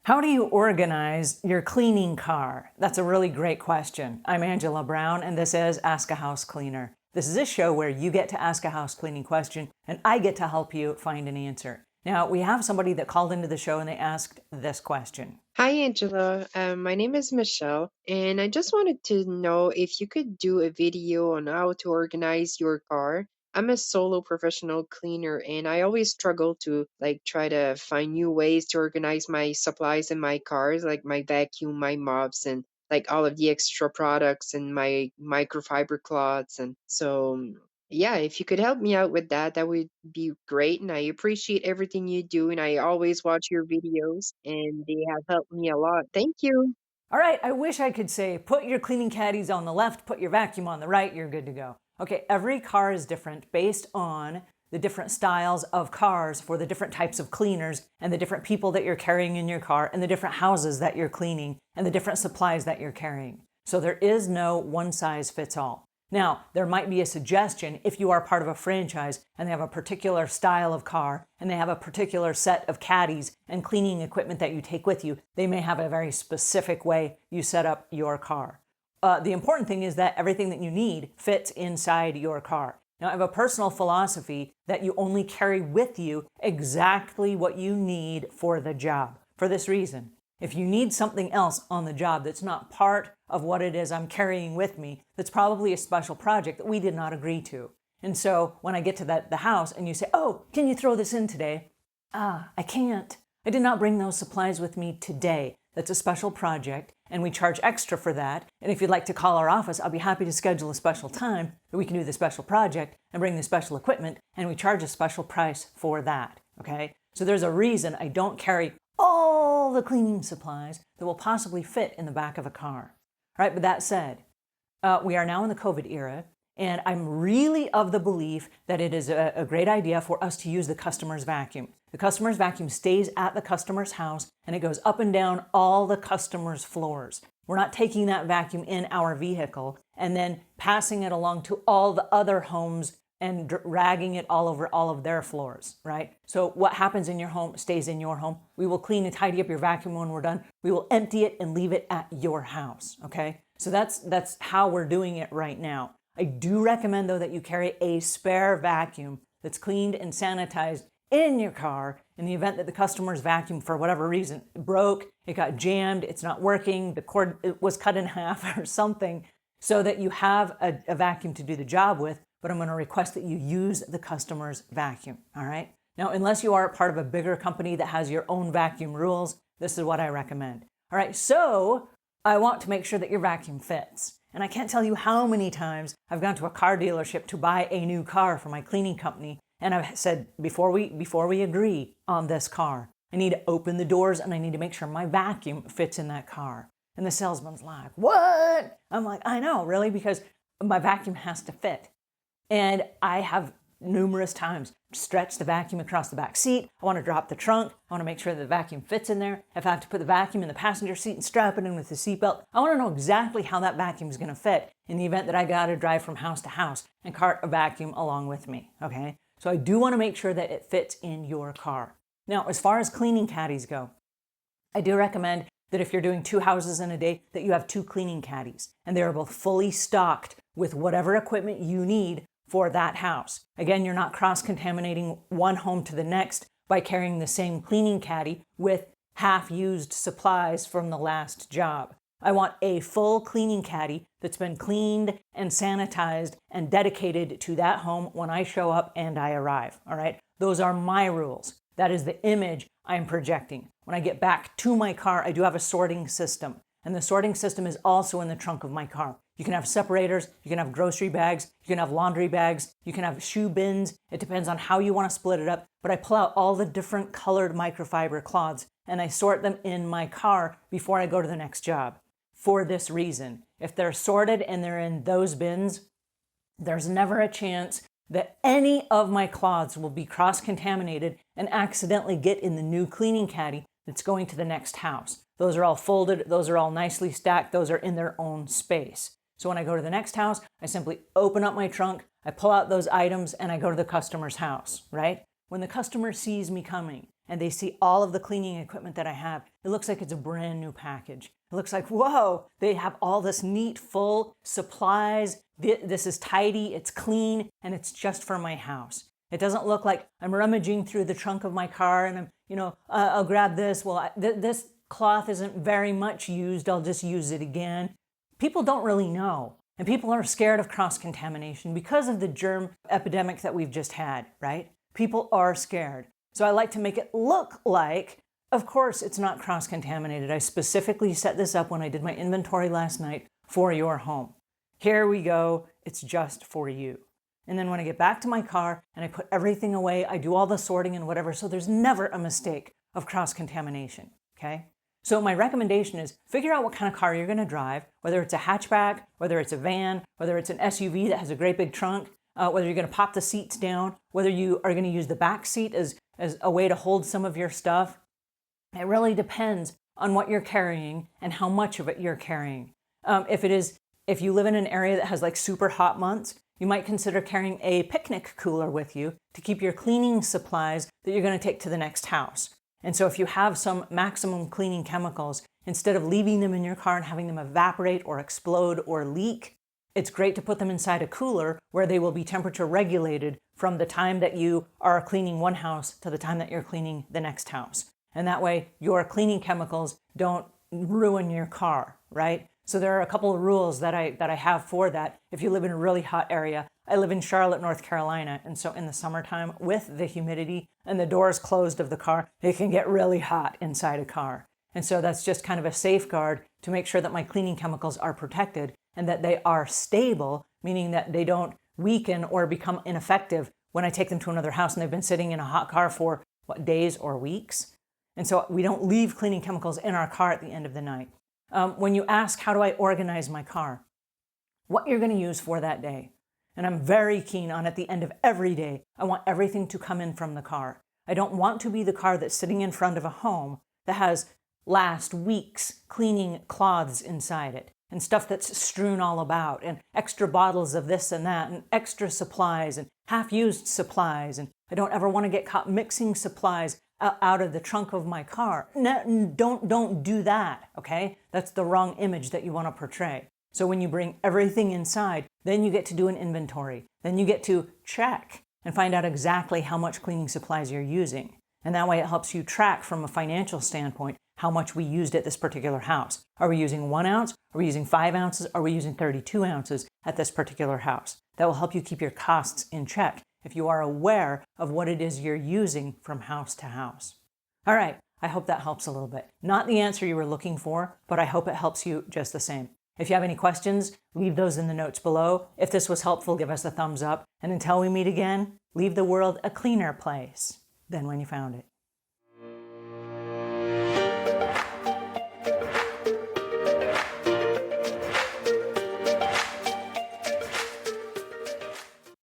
How do you organize your cleaning car? That's a really great question. I'm Angela Brown, and this is Ask a House Cleaner. This is a show where you get to ask a house cleaning question, and I get to help you find an answer. Now, we have somebody that called into the show and they asked this question. Hi, Angela. My name is Michelle, and I just wanted to know if you could do a video on how to organize your car. I'm a solo professional cleaner, and I always struggle to try to find new ways to organize my supplies in my cars, like my vacuum, my mops, and all of the extra products and my microfiber cloths. And so, yeah, if you could help me out with that, that would be great. And I appreciate everything you do. And I always watch your videos, and they have helped me a lot. Thank you. All right, I wish I could say put your cleaning caddies on the left, put your vacuum on the right, you're good to go. Okay, every car is different based on the different styles of cars for the different types of cleaners and the different people that you're carrying in your car and the different houses that you're cleaning and the different supplies that you're carrying. So there is no one size fits all. Now, there might be a suggestion if you are part of a franchise and they have a particular style of car and they have a particular set of caddies and cleaning equipment that you take with you, they may have a very specific way you set up your car. The important thing is that everything that you need fits inside your car. Now, I have a personal philosophy that you only carry with you exactly what you need for the job. For this reason, if you need something else on the job that's not part of what it is I'm carrying with me, that's probably a special project that we did not agree to. And so when I get to the house and you say, oh, can you throw this in today? I can't. I did not bring those supplies with me today. That's a special project, and we charge extra for that. And if you'd like to call our office, I'll be happy to schedule a special time that we can do the special project and bring the special equipment, and we charge a special price for that, okay? So there's a reason I don't carry all the cleaning supplies that will possibly fit in the back of a car. All right, but that said, we are now in the COVID era, and I'm really of the belief that it is a great idea for us to use the customer's vacuum. The customer's vacuum stays at the customer's house, and it goes up and down all the customer's floors. We're not taking that vacuum in our vehicle and then passing it along to all the other homes and dragging it all over all of their floors, right? So what happens in your home stays in your home. We will clean and tidy up your vacuum when we're done. We will empty it and leave it at your house, okay? So that's how we're doing it right now. I do recommend, though, that you carry a spare vacuum that's cleaned and sanitized in your car in the event that the customer's vacuum, for whatever reason, broke, it got jammed, it's not working, the cord was cut in half or something, so that you have a vacuum to do the job with. But I'm going to request that you use the customer's vacuum, all right? Now, unless you are part of a bigger company that has your own vacuum rules, this is what I recommend. All right, so I want to make sure that your vacuum fits. And I can't tell you how many times I've gone to a car dealership to buy a new car for my cleaning company, and I've said, before we agree on this car, I need to open the doors and I need to make sure my vacuum fits in that car. And the salesman's like, what? I'm like, I know, really, because my vacuum has to fit. And I have numerous times stretched the vacuum across the back seat. I want to drop the trunk. I want to make sure the vacuum fits in there. If I have to put the vacuum in the passenger seat and strap it in with the seatbelt, I want to know exactly how that vacuum is going to fit in the event that I got to drive from house to house and cart a vacuum along with me, okay? So I do want to make sure that it fits in your car. Now, as far as cleaning caddies go, I do recommend that if you're doing 2 houses in a day, that you have 2 cleaning caddies, and they are both fully stocked with whatever equipment you need for that house. Again, you're not cross-contaminating one home to the next by carrying the same cleaning caddy with half-used supplies from the last job. I want a full cleaning caddy that's been cleaned and sanitized and dedicated to that home when I show up and I arrive, all right? Those are my rules. That is the image I'm projecting. When I get back to my car, I do have a sorting system, and the sorting system is also in the trunk of my car. You can have separators, you can have grocery bags, you can have laundry bags, you can have shoe bins. It depends on how you want to split it up, but I pull out all the different colored microfiber cloths and I sort them in my car before I go to the next job. For this reason, if they're sorted and they're in those bins, there's never a chance that any of my cloths will be cross-contaminated and accidentally get in the new cleaning caddy that's going to the next house. Those are all folded, those are all nicely stacked, those are in their own space. So when I go to the next house, I simply open up my trunk, I pull out those items, and I go to the customer's house, right? When the customer sees me coming and they see all of the cleaning equipment that I have, it looks like it's a brand new package. It looks like, whoa, they have all this neat, full supplies. This is tidy, it's clean, and it's just for my house. It doesn't look like I'm rummaging through the trunk of my car and I'll grab this. Well, this cloth isn't very much used. I'll just use it again. People don't really know. And people are scared of cross-contamination because of the germ epidemic that we've just had, right? People are scared. So I like to make it look like, of course, it's not cross-contaminated. I specifically set this up when I did my inventory last night for your home. Here we go. It's just for you. And then when I get back to my car and I put everything away, I do all the sorting and whatever, so there's never a mistake of cross-contamination, okay? So my recommendation is figure out what kind of car you're going to drive, whether it's a hatchback, whether it's a van, whether it's an SUV that has a great big trunk, whether you're going to pop the seats down, whether you are going to use the back seat as a way to hold some of your stuff. It really depends on what you're carrying and how much of it you're carrying. If you live in an area that has like super hot months, you might consider carrying a picnic cooler with you to keep your cleaning supplies that you're going to take to the next house. And so if you have some maximum cleaning chemicals, instead of leaving them in your car and having them evaporate or explode or leak, it's great to put them inside a cooler where they will be temperature regulated from the time that you are cleaning one house to the time that you're cleaning the next house. And that way your cleaning chemicals don't ruin your car, right? So there are a couple of rules that I have for that. If you live in a really hot area, I live in Charlotte, North Carolina, and so in the summertime, with the humidity and the doors closed of the car, it can get really hot inside a car. And so that's just kind of a safeguard to make sure that my cleaning chemicals are protected and that they are stable, meaning that they don't weaken or become ineffective when I take them to another house and they've been sitting in a hot car for, days or weeks. And so we don't leave cleaning chemicals in our car at the end of the night. When you ask, how do I organize my car? What you're going to use for that day. And I'm very keen on at the end of every day, I want everything to come in from the car. I don't want to be the car that's sitting in front of a home that has last week's cleaning cloths inside it and stuff that's strewn all about and extra bottles of this and that and extra supplies and half-used supplies. And I don't ever want to get caught mixing supplies out of the trunk of my car. No, don't do that, okay? That's the wrong image that you want to portray. So when you bring everything inside, then you get to do an inventory. Then you get to check and find out exactly how much cleaning supplies you're using. And that way it helps you track from a financial standpoint how much we used at this particular house. Are we using 1 ounce? Are we using 5 ounces? Are we using 32 ounces at this particular house? That will help you keep your costs in check if you are aware of what it is you're using from house to house. All right, I hope that helps a little bit. Not the answer you were looking for, but I hope it helps you just the same. If you have any questions, leave those in the notes below. If this was helpful, give us a thumbs up. And until we meet again, leave the world a cleaner place than when you found it.